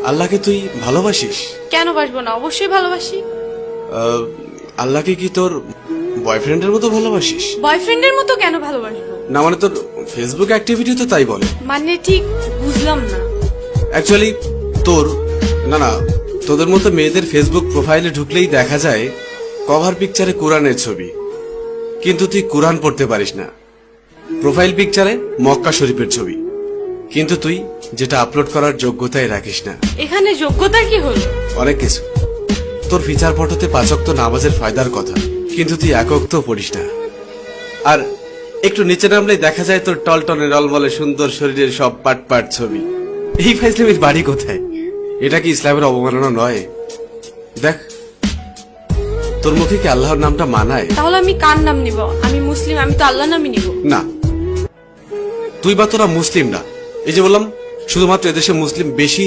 আল্লাহকে তুই ভালোবাসিস? কেন বাসবো না, অবশ্যই ভালোবাসি। আল্লাহকে কি তোর বয়ফ্রেন্ডের মতো ভালোবাসিস? বয়ফ্রেন্ডের মতো কেন ভালোবাসবো? না মানে তোর ফেসবুক অ্যাক্টিভিটি তো তাই বলে। মানে ঠিক বুঝলাম না। অ্যাকচুয়ালি তোর না তোদের মতো মেয়েদের ফেসবুক প্রোফাইলে ঢুকলেই দেখা যায় কভার পিকচারে কোরআনের ছবি, কিন্তু তুই কোরআন পড়তে পারিস না। প্রোফাইল পিকচারে মক্কা শরীফের ছবি, কিন্তু তুই যেটা আপলোড করার যোগ্যতাই রাখিস না। এখানে যোগ্যতা কি হলো? অনেক কিছু। তোর ফিচার ফটোতে 5 ওয়াক্ত নামাজের ফায়দার কথা, কিন্তু তুই 1 ওয়াক্ত পড়িস না। আর একটু নিচে নামলেই দেখা যায় তোর টলটনে রলমলে সুন্দর শরীরের সব পাট পাট ছবি। এই ফাইজলামের বাড়ি কোথায়? এটা কি ইসলামের অবমাননা নয়? দেখ, তোর মুখে কি আল্লাহর নামটা মানায়? তাহলে আমি কার নাম নিব? আমি মুসলিম, আমি তো আল্লাহ নামই নিব। না, তুই বা তোরা মুসলিম না। এই যে বললাম, শুধুমাত্র এদেশে মুসলিম বেশি